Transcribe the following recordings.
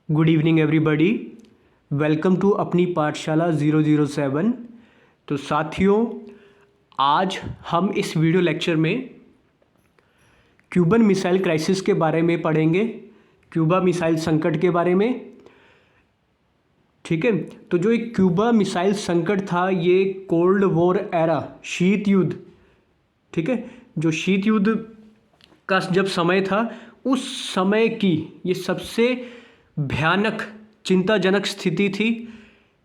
Good evening everybody. Welcome to अपनी पाठशाला 007। तो साथियों, आज हम इस वीडियो लेक्चर में क्यूबन मिसाइल क्राइसिस के बारे में पढ़ेंगे, क्यूबा मिसाइल संकट के बारे में। ठीक है, तो जो एक क्यूबा मिसाइल संकट था, ये कोल्ड वॉर एरा, शीत युद्ध, ठीक है, जो शीत युद्ध का जब समय था, उस समय की ये सबसे भयानक चिंताजनक स्थिति थी।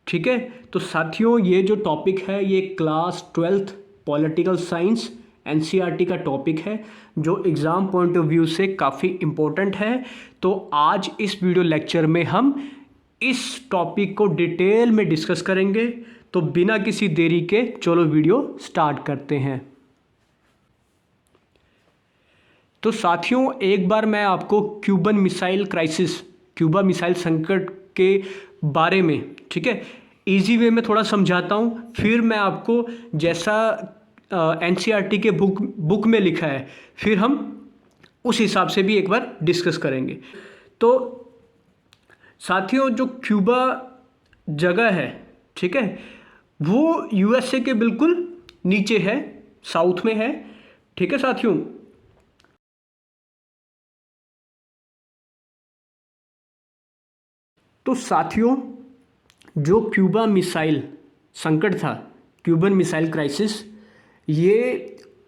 ठीक है, तो साथियों, ये जो टॉपिक है ये class 12th political science NCERT का टॉपिक है, जो एग्ज़ाम पॉइंट ऑफ व्यू से काफ़ी इम्पोर्टेंट है। तो आज इस वीडियो लेक्चर में हम इस टॉपिक को डिटेल में डिस्कस करेंगे। तो बिना किसी देरी के चलो वीडियो स्टार्ट करते हैं। तो साथियों, एक बार मैं आपको Cuban missile crisis, Cuba missile संकट के बारे में, ठीक है, इजी वे में थोड़ा समझाता हूँ। फिर मैं आपको जैसा एनसीईआरटी के बुक में लिखा है, फिर हम उस हिसाब से भी एक बार डिस्कस करेंगे। तो साथियों, जो क्यूबा जगह है, ठीक है, वो यूएसए के बिल्कुल नीचे है, साउथ में है। ठीक है साथियों, तो साथियों, जो क्यूबा मिसाइल संकट था, क्यूबन मिसाइल क्राइसिस, ये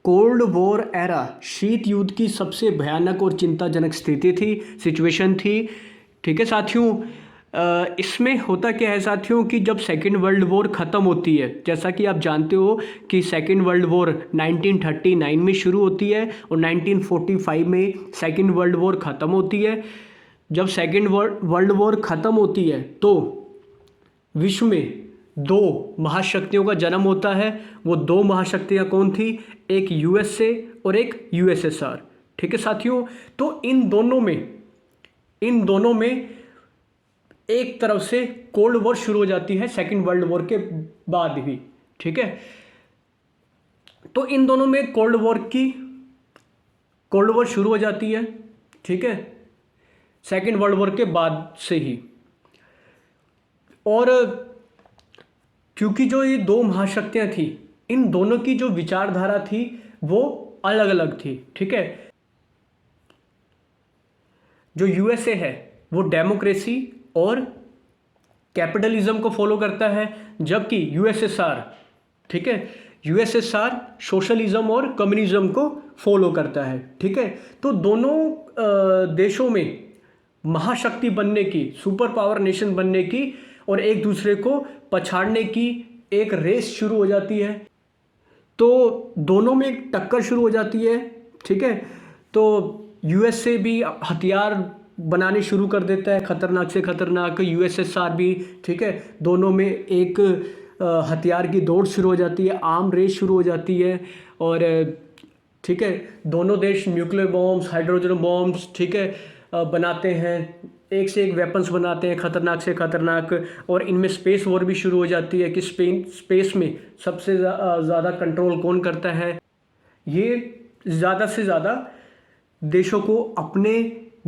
कोल्ड वॉर एरा, शीत युद्ध की सबसे भयानक और चिंताजनक स्थिति थी, सिचुएशन थी। ठीक है साथियों, इसमें होता क्या है साथियों कि जब सेकेंड वर्ल्ड वॉर ख़त्म होती है, जैसा कि आप जानते हो कि सेकेंड वर्ल्ड वॉर 1939 में शुरू होती है और 1945 में सेकेंड वर्ल्ड वॉर ख़त्म होती है। जब सेकेंड वर्ल्ड वॉर ख़त्म होती है तो विश्व में दो महाशक्तियों का जन्म होता है। वो दो महाशक्तियाँ कौन थी? एक यूएसए और एक यूएसएसआर। ठीक है साथियों, तो इन दोनों में एक तरफ से कोल्ड वॉर शुरू हो जाती है सेकेंड वर्ल्ड वॉर के बाद भी। ठीक है, तो इन दोनों में कोल्ड वॉर शुरू हो जाती है। ठीक है, सेकेंड वर्ल्ड वॉर के बाद से ही। और क्योंकि जो ये दो महाशक्तियां थी, इन दोनों की जो विचारधारा थी वो अलग अलग थी। ठीक है, जो यूएसए है वो डेमोक्रेसी और कैपिटलिज्म को फॉलो करता है, जबकि यूएसएसआर, ठीक है, यूएसएसआर सोशलिज्म और कम्युनिज्म को फॉलो करता है। ठीक है, तो दोनों देशों में महाशक्ति बनने की, सुपर पावर नेशन बनने की और एक दूसरे को पछाड़ने की एक रेस शुरू हो जाती है। तो दोनों में एक टक्कर शुरू हो जाती है। ठीक है, तो यूएसए भी हथियार बनाने शुरू कर देता है, खतरनाक से खतरनाक, यूएसएसआर भी। ठीक है, दोनों में एक हथियार की दौड़ शुरू हो जाती है, आर्म रेस शुरू हो जाती है। और ठीक है, दोनों देश न्यूक्लियर बॉम्ब्स, हाइड्रोजन बॉम्ब्स, ठीक है, बनाते हैं, एक से एक वेपन्स बनाते हैं, खतरनाक से खतरनाक। और इनमें स्पेस वॉर भी शुरू हो जाती है कि स्पेस में सबसे ज़्यादा कंट्रोल कौन करता है। ये ज़्यादा से ज़्यादा देशों को अपने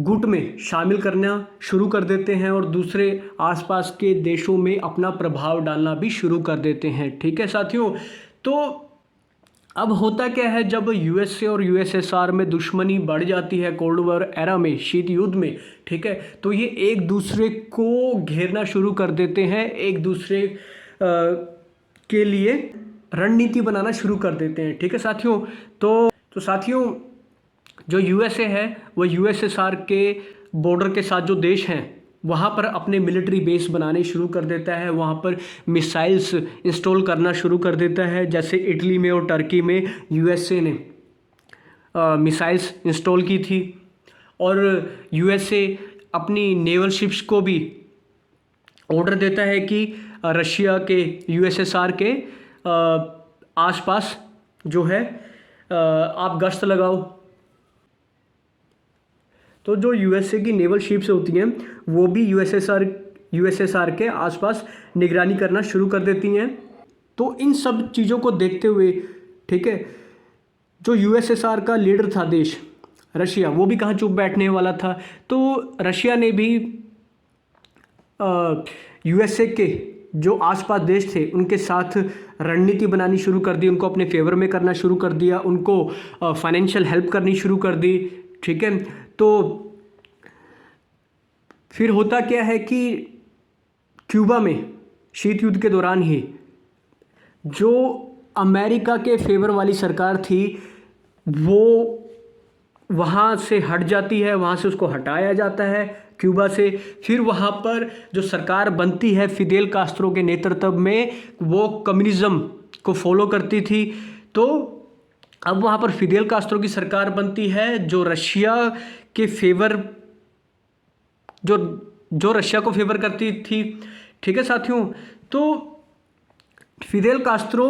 गुट में शामिल करना शुरू कर देते हैं और दूसरे आसपास के देशों में अपना प्रभाव डालना भी शुरू कर देते हैं। ठीक है साथियों, तो अब होता क्या है, जब यूएसए और यूएसएसआर में दुश्मनी बढ़ जाती है कोल्ड वॉर एरा में, शीत युद्ध में, ठीक है, तो ये एक दूसरे को घेरना शुरू कर देते हैं, एक दूसरे के लिए रणनीति बनाना शुरू कर देते हैं। ठीक है साथियों, तो साथियों, जो यूएसए है वो यूएसएसआर के बॉर्डर के साथ जो देश हैं वहाँ पर अपने मिलिट्री बेस बनाने शुरू कर देता है, वहाँ पर मिसाइल्स इंस्टॉल करना शुरू कर देता है। जैसे इटली में और टर्की में यूएसए ने मिसाइल्स इंस्टॉल की थी। और यूएसए अपनी नेवल शिप्स को भी ऑर्डर देता है कि रशिया के, यूएसएसआर के आसपास जो है आप गश्त लगाओ। तो जो यूएसए की नेवल शिप्स होती हैं वो भी यूएसएसआर के आसपास निगरानी करना शुरू कर देती हैं। तो इन सब चीज़ों को देखते हुए, ठीक है, जो यूएसएसआर का लीडर था देश रशिया, वो भी कहाँ चुप बैठने वाला था। तो रशिया ने भी यूएसए के जो आसपास देश थे उनके साथ रणनीति बनानी शुरू कर दी, उनको अपने फेवर में करना शुरू कर दिया, उनको फाइनेंशियल हेल्प करनी शुरू कर दी। ठीक है, तो फिर होता क्या है कि क्यूबा में शीत युद्ध के दौरान ही जो अमेरिका के फेवर वाली सरकार थी वो वहाँ से हट जाती है, वहाँ से उसको हटाया जाता है क्यूबा से। फिर वहाँ पर जो सरकार बनती है फिदेल कास्त्रो के नेतृत्व में, वो कम्युनिज़्म को फॉलो करती थी। तो अब वहाँ पर फिदेल कास्त्रो की सरकार बनती है जो रशिया के फेवर जो रशिया को फेवर करती थी। ठीक है साथियों, तो फिदेल कास्त्रो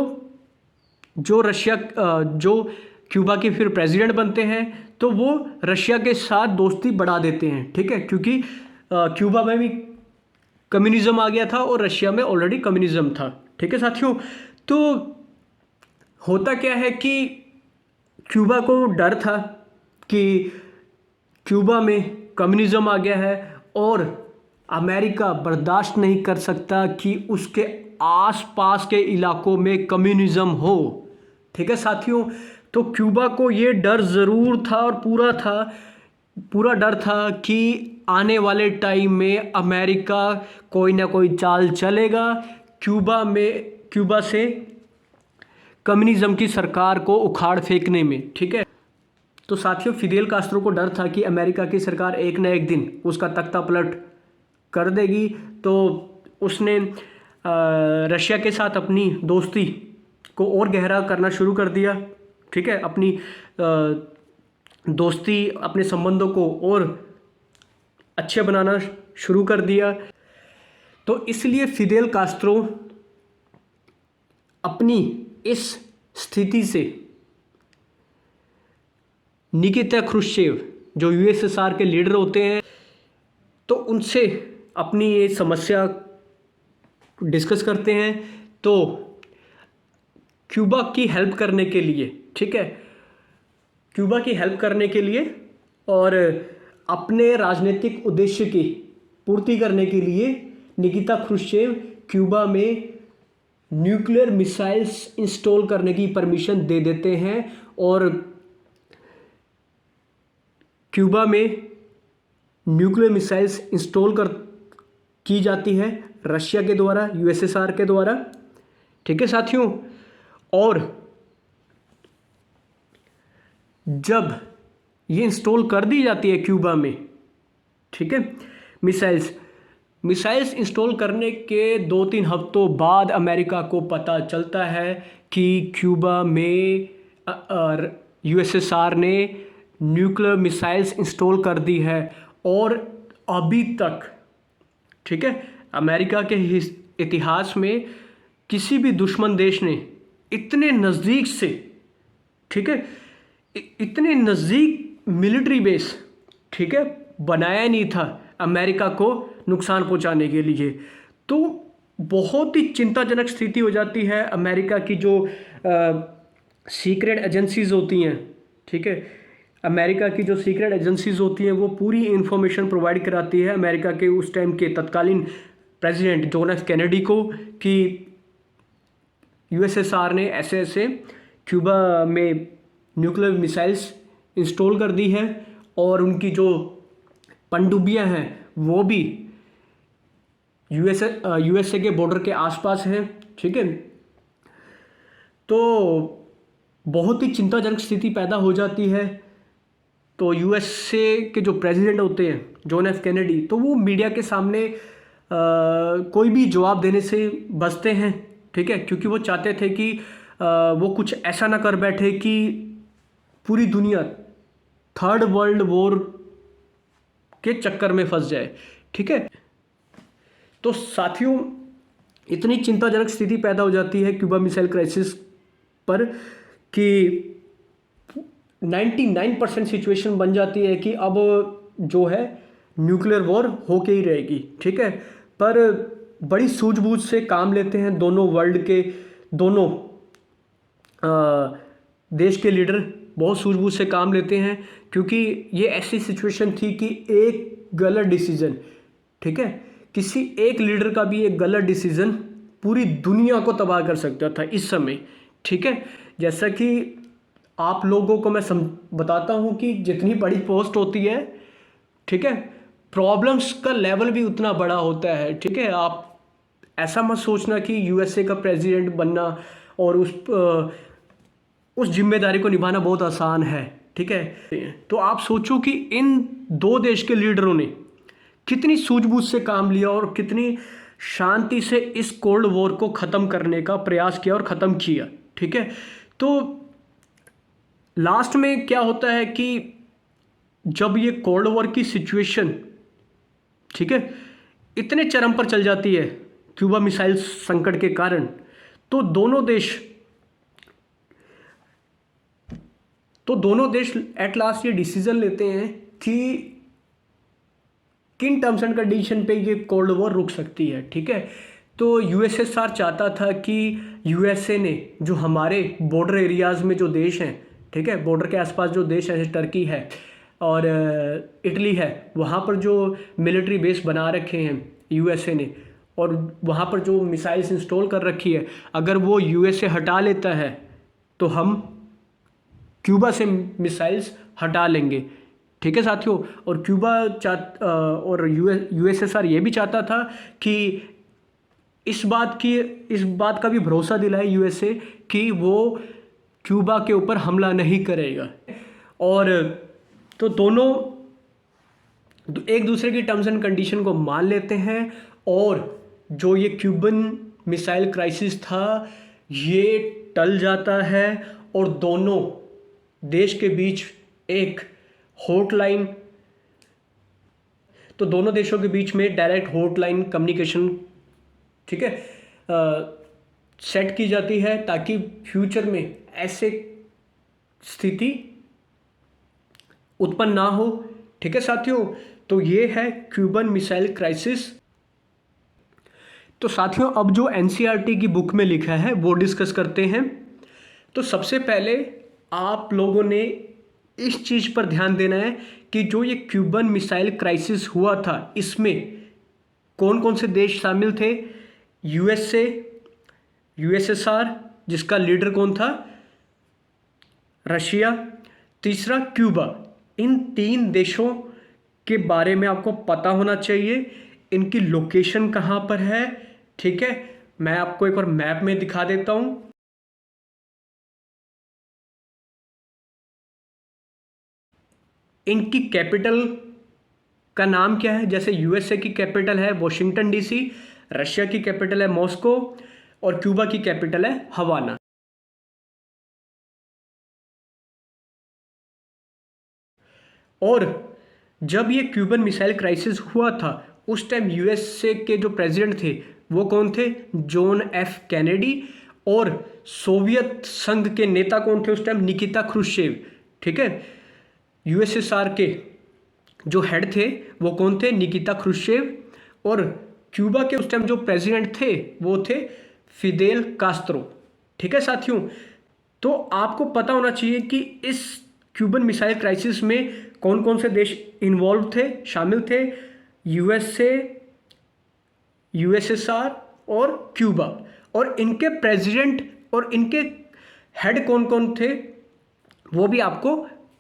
जो क्यूबा के फिर प्रेसिडेंट बनते हैं तो वो रशिया के साथ दोस्ती बढ़ा देते हैं। ठीक है, क्योंकि क्यूबा में भी कम्युनिज़्म आ गया था और रशिया में ऑलरेडी कम्युनिज़्म था। ठीक है साथियों, तो होता क्या है कि क्यूबा को डर था कि क्यूबा में कम्युनिज़्म आ गया है और अमेरिका बर्दाश्त नहीं कर सकता कि उसके आसपास के इलाकों में कम्युनिज़्म हो। ठीक है साथियों, तो क्यूबा को ये डर ज़रूर था और पूरा डर था कि आने वाले टाइम में अमेरिका कोई ना कोई चाल चलेगा क्यूबा से कम्युनिज़्म की सरकार को उखाड़ फेंकने में। ठीक है, तो साथियों फिदेल कास्त्रो को डर था कि अमेरिका की सरकार एक न एक दिन उसका तख्ता पलट कर देगी। तो उसने रशिया के साथ अपनी दोस्ती को और गहरा करना शुरू कर दिया। ठीक है, अपनी दोस्ती, अपने संबंधों को और अच्छे बनाना शुरू कर दिया। तो इसलिए फिदेल कास्त्रो अपनी इस स्थिति से निकिता क्रुश्चेव जो यूएसएसआर के लीडर होते हैं तो उनसे अपनी ये समस्या डिस्कस करते हैं। तो क्यूबा की हेल्प करने के लिए, ठीक है, क्यूबा की हेल्प करने के लिए और अपने राजनीतिक उद्देश्य की पूर्ति करने के लिए निकिता क्रुश्चेव क्यूबा में न्यूक्लियर मिसाइल्स इंस्टॉल करने की परमिशन दे देते हैं और क्यूबा में न्यूक्लियर मिसाइल्स इंस्टॉल की जाती है रशिया के द्वारा, यूएसएसआर के द्वारा। ठीक है साथियों, और जब ये इंस्टॉल कर दी जाती है क्यूबा में, ठीक है, मिसाइल्स इंस्टॉल करने के 2-3 हफ्तों बाद अमेरिका को पता चलता है कि क्यूबा में यूएसएसआर ने न्यूक्लियर मिसाइल्स इंस्टॉल कर दी है। और अभी तक, ठीक है, अमेरिका के इतिहास में किसी भी दुश्मन देश ने इतने नज़दीक से, ठीक है, इतने नज़दीक मिलिट्री बेस, ठीक है, बनाया नहीं था अमेरिका को नुकसान पहुंचाने के लिए। तो बहुत ही चिंताजनक स्थिति हो जाती है। अमेरिका की जो सीक्रेट एजेंसीज होती हैं, ठीक है, अमेरिका की जो सीक्रेट एजेंसीज होती हैं वो पूरी इंफॉर्मेशन प्रोवाइड कराती है अमेरिका के उस टाइम के तत्कालीन प्रेसिडेंट जॉन एफ कैनेडी को कि यूएसएसआर ने ऐसे ऐसे क्यूबा में न्यूक्लियर मिसाइल्स इंस्टॉल कर दी है और उनकी जो पनडुब्बियां हैं वो भी यूएसए के बॉर्डर के आसपास हैं। ठीक है, तो बहुत ही चिंताजनक स्थिति पैदा हो जाती है। तो यूएसए के जो प्रेसिडेंट होते हैं जॉन एफ कैनेडी, तो वो मीडिया के सामने कोई भी जवाब देने से बचते हैं। ठीक है, क्योंकि वो चाहते थे कि वो कुछ ऐसा ना कर बैठे कि पूरी दुनिया थर्ड वर्ल्ड वॉर के चक्कर में फंस जाए। ठीक है, तो साथियों इतनी चिंताजनक स्थिति पैदा हो जाती है क्यूबा मिसाइल क्राइसिस पर कि 99% सिचुएशन बन जाती है कि अब जो है न्यूक्लियर वॉर होके ही रहेगी। ठीक है, पर बड़ी सूझबूझ से काम लेते हैं दोनों वर्ल्ड के, दोनों देश के लीडर बहुत सूझबूझ से काम लेते हैं, क्योंकि ये ऐसी सिचुएशन थी कि एक गलत डिसीजन, ठीक है, किसी एक लीडर का भी एक गलत डिसीजन पूरी दुनिया को तबाह कर सकता था इस समय, ठीक है। जैसा कि आप लोगों को मैं बताता हूँ कि जितनी बड़ी पोस्ट होती है, ठीक है, प्रॉब्लम्स का लेवल भी उतना बड़ा होता है, ठीक है। आप ऐसा मत सोचना कि यूएसए का प्रेसिडेंट बनना और उस जिम्मेदारी को निभाना बहुत आसान है, ठीक है। तो आप सोचो कि इन दो देश के लीडरों ने कितनी सूझबूझ से काम लिया और कितनी शांति से इस कोल्ड वॉर को ख़त्म करने का प्रयास किया और ख़त्म किया, ठीक है। तो लास्ट में क्या होता है कि जब ये कोल्ड वॉर की सिचुएशन, ठीक है, इतने चरम पर चल जाती है क्यूबा मिसाइल संकट के कारण, तो दोनों देश एट लास्ट ये डिसीजन लेते हैं कि किन टर्म्स एंड कंडीशन पे ये कोल्ड वॉर रुक सकती है, ठीक है। तो यूएसएसआर चाहता था कि यूएसए ने जो हमारे बॉर्डर एरियाज़ में जो देश हैं, ठीक है, बॉर्डर के आसपास जो देश है, जैसे टर्की है और इटली है, वहाँ पर जो मिलिट्री बेस बना रखे हैं यूएसए ने और वहाँ पर जो मिसाइल्स इंस्टॉल कर रखी है, अगर वो यूएसए हटा लेता है तो हम क्यूबा से मिसाइल्स हटा लेंगे, ठीक है साथियों। और और यूएसएसआर ये भी चाहता था कि इस बात का भी भरोसा दिलाए यूएसए कि वो क्यूबा के ऊपर हमला नहीं करेगा। और तो दोनों एक दूसरे की टर्म्स एंड कंडीशन को मान लेते हैं और जो ये क्यूबन मिसाइल क्राइसिस था ये टल जाता है और दोनों देश के बीच एक हॉटलाइन, तो दोनों देशों के बीच में डायरेक्ट हॉटलाइन कम्युनिकेशन, ठीक है, सेट की जाती है ताकि फ्यूचर में ऐसे स्थिति उत्पन्न ना हो, ठीक है साथियों। तो ये है क्यूबन मिसाइल क्राइसिस। तो साथियों अब जो एनसीईआरटी की बुक में लिखा है वो डिस्कस करते हैं। तो सबसे पहले आप लोगों ने इस चीज़ पर ध्यान देना है कि जो ये क्यूबन मिसाइल क्राइसिस हुआ था इसमें कौन कौन से देश शामिल थे। यूएसए, यूएसएसआर जिसका लीडर कौन था, रशिया, तीसरा क्यूबा। इन 3 देशों के बारे में आपको पता होना चाहिए, इनकी लोकेशन कहाँ पर है, ठीक है। मैं आपको एक बार मैप में दिखा देता हूँ। इनकी कैपिटल का नाम क्या है, जैसे यूएसए की कैपिटल है वॉशिंगटन डीसी, रशिया की कैपिटल है मॉस्को और क्यूबा की कैपिटल है हवाना। और जब ये क्यूबन मिसाइल क्राइसिस हुआ था उस टाइम यूएसए के जो प्रेसिडेंट थे वो कौन थे, जॉन एफ कैनेडी। और सोवियत संघ के नेता कौन थे उस टाइम, निकिता क्रुश्चेव, ठीक है। यूएसएसआर के जो हेड थे वो कौन थे, निकिता क्रुश्चेव। और क्यूबा के उस टाइम जो प्रेसिडेंट थे वो थे फिदेल कास्त्रो, ठीक है साथियों। तो आपको पता होना चाहिए कि इस क्यूबन मिसाइल क्राइसिस में कौन कौन से देश इन्वॉल्व थे, शामिल थे, यूएसए, यूएसएसआर और क्यूबा। और इनके प्रेसिडेंट और इनके हेड कौन कौन थे वो भी आपको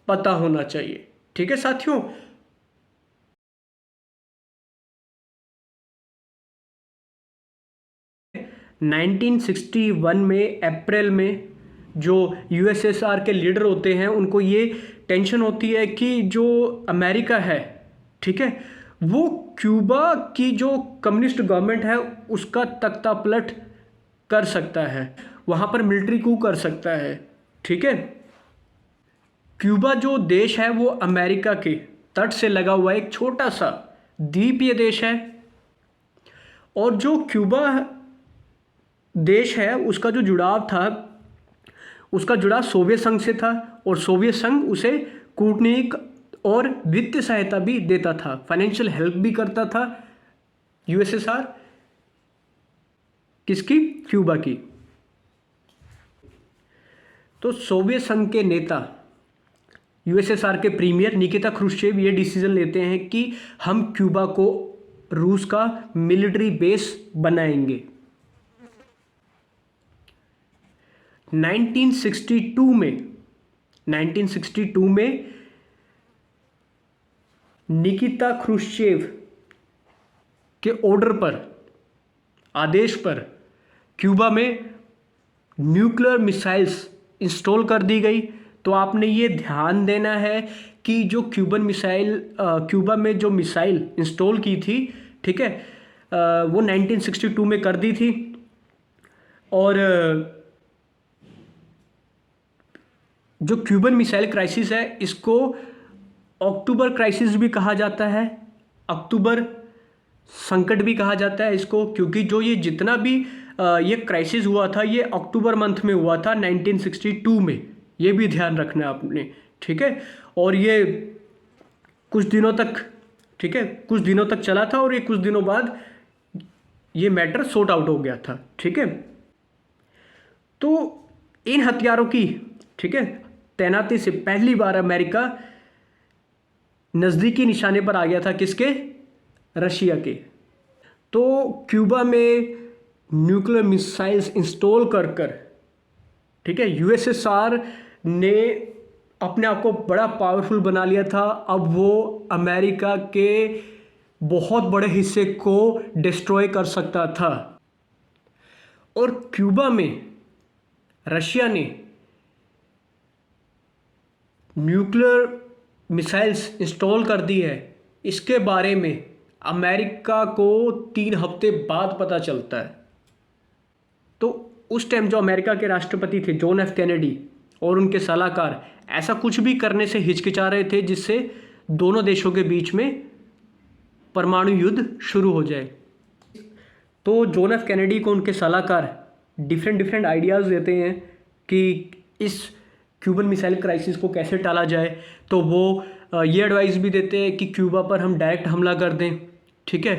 पता होना चाहिए, ठीक है साथियों। नाइनटीन 1961 में अप्रैल में जो यूएसएसआर के लीडर होते हैं उनको ये टेंशन होती है कि जो अमेरिका है, ठीक है, वो क्यूबा की जो कम्युनिस्ट गवर्नमेंट है उसका तख्ता पलट कर सकता है, वहाँ पर मिलिट्री कू कर सकता है, ठीक है। क्यूबा जो देश है वो अमेरिका के तट से लगा हुआ एक छोटा सा द्वीपीय देश है। और जो क्यूबा देश है उसका जो जुड़ाव था, उसका जुड़ाव सोवियत संघ से था और सोवियत संघ उसे कूटनीतिक और वित्तीय सहायता भी देता था, फाइनेंशियल हेल्प भी करता था यूएसएसआर किसकी, क्यूबा की। तो सोवियत संघ के नेता यूएसएसआर के प्रीमियर निकिता क्रुश्चेव ये डिसीजन लेते हैं कि हम क्यूबा को रूस का मिलिट्री बेस बनाएंगे। 1962 में निकिता क्रुश्चेव के ऑर्डर पर, आदेश पर क्यूबा में न्यूक्लियर मिसाइल्स इंस्टॉल कर दी गई। तो आपने ये ध्यान देना है कि जो क्यूबा में जो मिसाइल इंस्टॉल की थी, ठीक है, वो 1962 में कर दी थी। और जो क्यूबन मिसाइल क्राइसिस है इसको अक्टूबर क्राइसिस भी कहा जाता है, अक्टूबर संकट भी कहा जाता है इसको, क्योंकि जो ये जितना भी ये क्राइसिस हुआ था ये अक्टूबर मंथ में हुआ था 1962 में। ये भी ध्यान रखना आपने, ठीक है। और ये कुछ दिनों तक, ठीक है, कुछ दिनों तक चला था और ये कुछ दिनों बाद ये मैटर सॉर्ट आउट हो गया था, ठीक है। तो इन हथियारों की, ठीक है, तैनाती से पहली बार अमेरिका नज़दीकी निशाने पर आ गया था, किसके? रशिया के। तो क्यूबा में न्यूक्लियर मिसाइल्स इंस्टॉल कर कर, ठीक है, यूएसएसआर ने अपने आप को बड़ा पावरफुल बना लिया था। अब वो अमेरिका के बहुत बड़े हिस्से को डिस्ट्रॉय कर सकता था। और क्यूबा में रशिया ने न्यूक्लियर मिसाइल्स इंस्टॉल कर दी है, इसके बारे में अमेरिका को 3 हफ्ते बाद पता चलता है। तो उस टाइम जो अमेरिका के राष्ट्रपति थे जॉन एफ कैनेडी और उनके सलाहकार ऐसा कुछ भी करने से हिचकिचा रहे थे जिससे दोनों देशों के बीच में परमाणु युद्ध शुरू हो जाए। तो जॉन एफ कैनेडी को उनके सलाहकार डिफरेंट आइडियाज़ देते हैं कि इस क्यूबन मिसाइल क्राइसिस को कैसे टाला जाए। तो वो ये एडवाइस भी देते हैं कि क्यूबा पर हम डायरेक्ट हमला कर दें, ठीक है।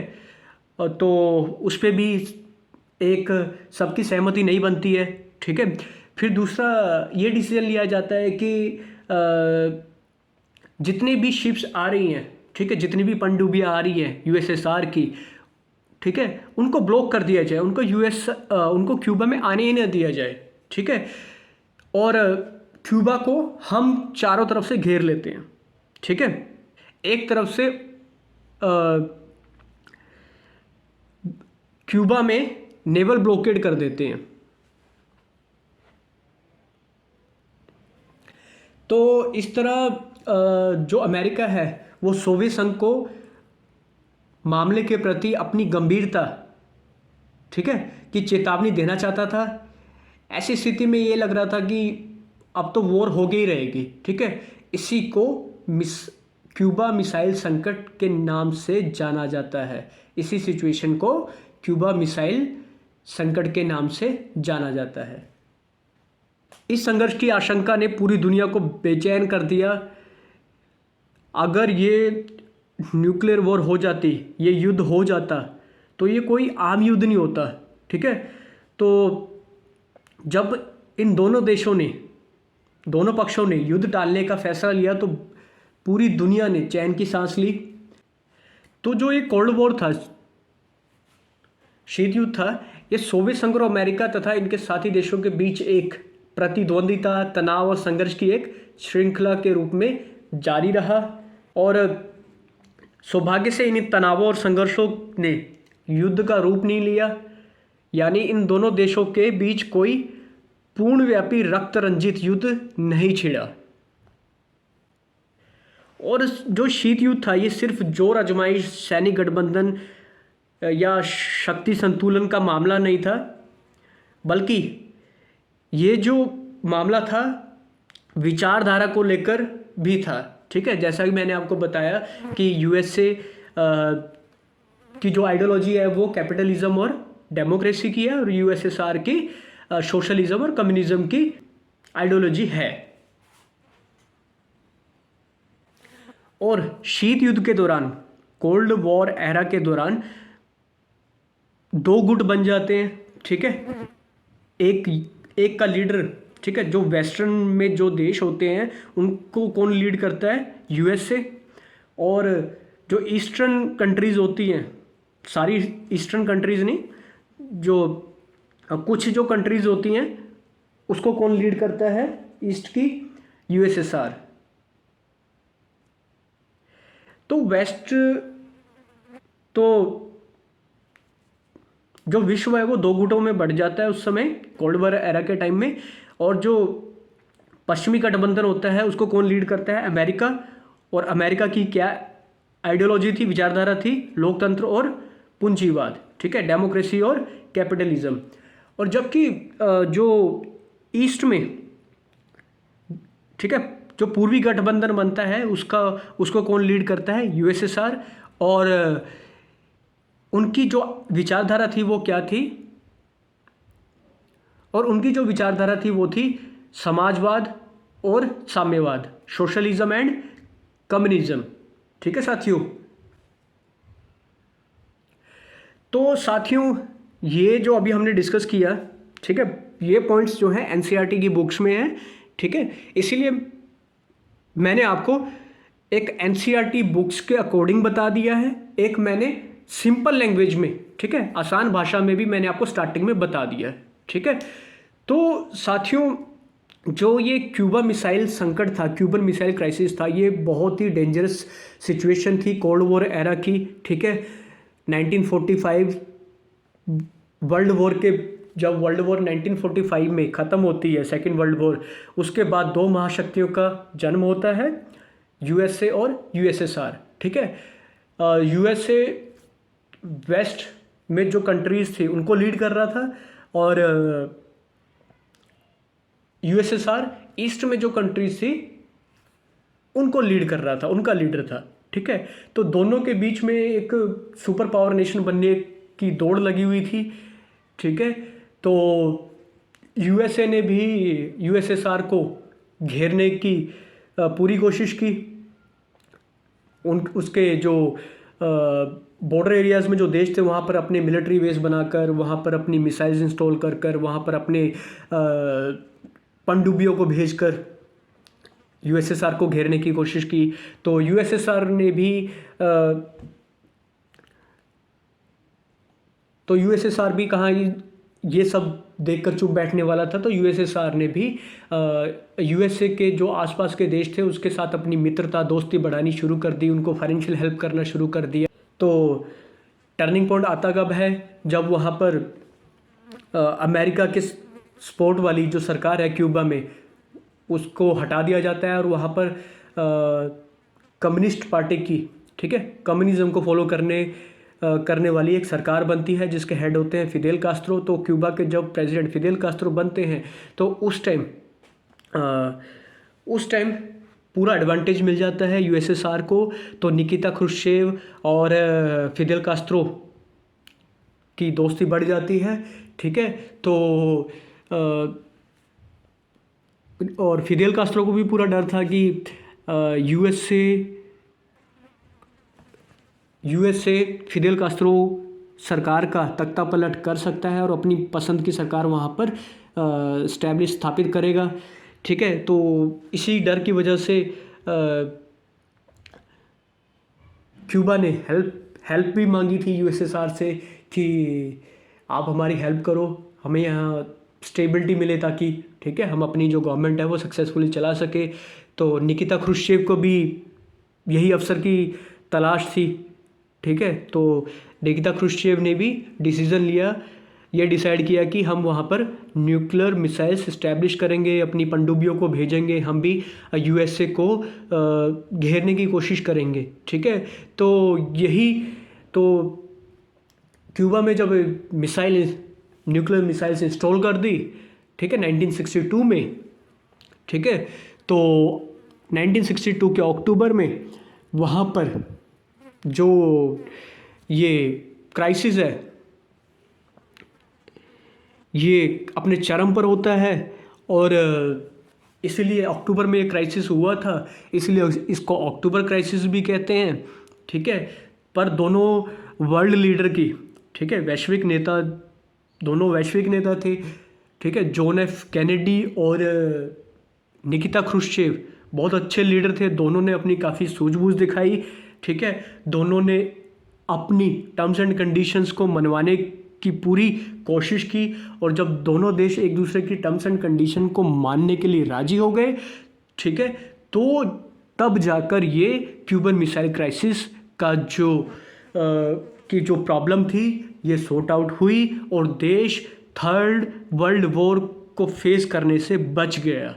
तो उस पर भी एक सबकी सहमति नहीं बनती है, ठीक है। फिर दूसरा ये डिसीजन लिया जाता है कि जितनी भी शिप्स आ रही हैं, ठीक है, जितनी भी पनडुब्बियाँ आ रही हैं यूएसएसआर की, ठीक है, उनको ब्लॉक कर दिया जाए, उनको क्यूबा में आने ही न दिया जाए, ठीक है। और क्यूबा को हम चारों तरफ से घेर लेते हैं, ठीक है। एक तरफ से क्यूबा में नेवल ब्लॉकेड कर देते हैं। तो इस तरह जो अमेरिका है वो सोवियत संघ को मामले के प्रति अपनी गंभीरता, ठीक है, की चेतावनी देना चाहता था। ऐसी स्थिति में ये लग रहा था कि अब तो वॉर हो गई रहेगी, ठीक है। इसी को क्यूबा मिसाइल संकट के नाम से जाना जाता है। इसी सिचुएशन को क्यूबा मिसाइल संकट के नाम से जाना जाता है। इस संघर्ष की आशंका ने पूरी दुनिया को बेचैन कर दिया। अगर ये न्यूक्लियर वॉर हो जाती, ये युद्ध हो जाता, तो ये कोई आम युद्ध नहीं होता, ठीक है। तो जब इन दोनों पक्षों ने युद्ध टालने का फैसला लिया तो पूरी दुनिया ने चैन की सांस ली। तो जो ये कोल्ड वॉर था, शीत युद्ध था, ये सोवियत संघ और अमेरिका तथा इनके साथी देशों के बीच एक प्रतिद्वंदिता, तनाव और संघर्ष की एक श्रृंखला के रूप में जारी रहा। और सौभाग्य से इन तनावों और संघर्षों ने युद्ध का रूप नहीं लिया, यानी इन दोनों देशों के बीच कोई पूर्णव्यापी रक्त रंजित युद्ध नहीं छिड़ा। और जो शीत युद्ध था ये सिर्फ जोर आजमाइश, सैनिक गठबंधन या शक्ति संतुलन का मामला नहीं था, बल्कि ये जो मामला था विचारधारा को लेकर भी था, ठीक है। जैसा कि मैंने आपको बताया कि यूएसए की जो आइडियोलॉजी है वो कैपिटलिज्म और डेमोक्रेसी की है और यूएसएसआर की सोशलिज्म और कम्युनिज्म की आइडियोलॉजी है। और शीत युद्ध के दौरान, कोल्ड वॉर एरा के दौरान 2 गुट बन जाते हैं, ठीक है। एक का लीडर, ठीक है, जो वेस्टर्न में जो देश होते हैं उनको कौन लीड करता है? यूएसए। और जो ईस्टर्न कंट्रीज़ होती हैं, सारी ईस्टर्न कंट्रीज़ नहीं, जो कुछ जो कंट्रीज़ होती हैं उसको कौन लीड करता है ईस्ट की? यूएसएसआर। तो वेस्ट, तो जो विश्व है वो दो गुटों में बढ़ जाता है उस समय कोल्ड वॉर एरा के टाइम में, और जो पश्चिमी गठबंधन होता है उसको कौन लीड करता है? अमेरिका। और अमेरिका की क्या आइडियोलॉजी थी, विचारधारा थी? लोकतंत्र और पूंजीवाद, ठीक है, डेमोक्रेसी और कैपिटलिज्म। और जबकि जो ईस्ट में, ठीक है, जो पूर्वी गठबंधन बनता है उसको कौन लीड करता है? यूएसएसआर। और उनकी जो विचारधारा थी वो क्या थी? और उनकी जो विचारधारा थी वो थी समाजवाद और साम्यवाद, सोशलिज्म एंड कम्युनिज्म, ठीक है साथियों। तो साथियों ये जो अभी हमने डिस्कस किया, ठीक है, ये पॉइंट्स जो हैं एनसीईआरटी की बुक्स में हैं, ठीक है, इसीलिए मैंने आपको एक एनसीईआरटी बुक्स के अकॉर्डिंग बता दिया है, एक मैंने सिंपल लैंग्वेज में, ठीक है, आसान भाषा में भी मैंने आपको स्टार्टिंग में बता दिया है, ठीक है। तो साथियों जो ये क्यूबा मिसाइल संकट था, क्यूबन मिसाइल क्राइसिस था, ये बहुत ही डेंजरस सिचुएशन थी कोल्ड वॉर एरा की, ठीक है। 1945 वर्ल्ड वॉर के, जब वर्ल्ड वॉर 1945 में ख़त्म होती है सेकेंड वर्ल्ड वॉर, उसके बाद दो महाशक्तियों का जन्म होता है, यूएसए और यूएसएसआर, ठीक है। यूएसए वेस्ट में जो कंट्रीज़ थी उनको लीड कर रहा था, और यूएसएसआर ईस्ट में जो कंट्रीज थी उनको लीड कर रहा था, उनका लीडर था, ठीक है। तो दोनों के बीच में एक सुपर पावर नेशन बनने की दौड़ लगी हुई थी, ठीक है। तो यूएसए ने भी यूएसएसआर को घेरने की पूरी कोशिश की, उसके जो बॉर्डर एरियाज़ में जो देश थे वहाँ पर अपने मिलिट्री बेस बनाकर, वहाँ पर अपनी मिसाइल्स इंस्टॉल कर कर, वहाँ पर अपने पनडुब्बियों को भेजकर यूएसएसआर को घेरने की कोशिश की। तो यूएसएसआर ने भी कहाँ ये सब देखकर चुप बैठने वाला था, तो यूएसएसआर ने भी यूएसए के जो आसपास के देश थे उसके साथ अपनी मित्रता दोस्ती बढ़ानी शुरू कर दी, उनको फाइनेंशियल हेल्प करना शुरू कर दिया। तो टर्निंग पॉइंट आता कब है? जब वहाँ पर अमेरिका के सपोर्ट वाली जो सरकार है क्यूबा में उसको हटा दिया जाता है, और वहाँ पर कम्युनिस्ट पार्टी की, ठीक है, कम्युनिज्म को फॉलो करने वाली एक सरकार बनती है जिसके हेड होते हैं फिदेल कास्त्रो। तो क्यूबा के जब प्रेसिडेंट फिदेल कास्त्रो बनते हैं तो उस टाइम पूरा एडवांटेज मिल जाता है यूएसएसआर को। तो निकिता क्रुश्चेव और फिदेल कास्त्रो की दोस्ती बढ़ जाती है, ठीक है। तो और फिदेल कास्त्रो को भी पूरा डर था कि यूएसए फिदेल कास्त्रो सरकार का तख्ता पलट कर सकता है और अपनी पसंद की सरकार वहाँ पर स्थापित करेगा, ठीक है। तो इसी डर की वजह से क्यूबा ने हेल्प भी मांगी थी यूएसएसआर से कि आप हमारी हेल्प करो, हमें यहाँ स्टेबिलिटी मिले ताकि, ठीक है, हम अपनी जो गवर्नमेंट है वो सक्सेसफुली चला सके। तो निकिता क्रुश्चेव को भी यही अवसर की तलाश थी, ठीक है। तो निकिता क्रुश्चेव ने भी ये डिसाइड किया कि हम वहाँ पर न्यूक्लियर मिसाइल्स इस्टेब्लिश करेंगे, अपनी पनडुब्बियों को भेजेंगे, हम भी यूएसए को घेरने की कोशिश करेंगे, ठीक है। तो क्यूबा में जब न्यूक्लियर मिसाइल्स इंस्टॉल कर दी, ठीक है, 1962 में, ठीक है। तो 1962 के अक्टूबर में वहाँ पर जो ये क्राइसिस है ये अपने चरम पर होता है, और इसलिए अक्टूबर में ये क्राइसिस हुआ था, इसलिए इसको अक्टूबर क्राइसिस भी कहते हैं, ठीक है। पर दोनों वर्ल्ड लीडर की, ठीक है, दोनों वैश्विक नेता थे, ठीक है। जॉन एफ कैनेडी और निकिता क्रुश्चेव बहुत अच्छे लीडर थे, दोनों ने अपनी काफ़ी सूझबूझ दिखाई, ठीक है। दोनों ने अपनी टर्म्स एंड कंडीशंस को मनवाने की पूरी कोशिश की, और जब दोनों देश एक दूसरे की टर्म्स एंड कंडीशन को मानने के लिए राजी हो गए, ठीक है, तो तब जाकर ये क्यूबन मिसाइल क्राइसिस का जो प्रॉब्लम थी ये सॉर्ट आउट हुई और देश थर्ड वर्ल्ड वॉर को फेस करने से बच गया।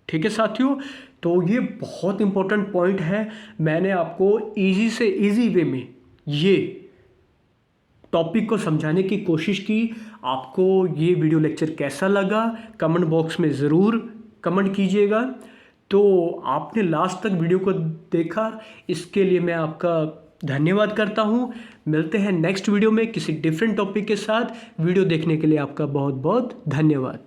ठीक है साथियों, तो ये बहुत इंपॉर्टेंट पॉइंट है। मैंने आपको इजी से इजी वे में ये टॉपिक को समझाने की कोशिश की। आपको ये वीडियो लेक्चर कैसा लगा कमेंट बॉक्स में ज़रूर कमेंट कीजिएगा। तो आपने लास्ट तक वीडियो को देखा, इसके लिए मैं आपका धन्यवाद करता हूँ। मिलते हैं नेक्स्ट वीडियो में किसी डिफरेंट टॉपिक के साथ। वीडियो देखने के लिए आपका बहुत बहुत धन्यवाद।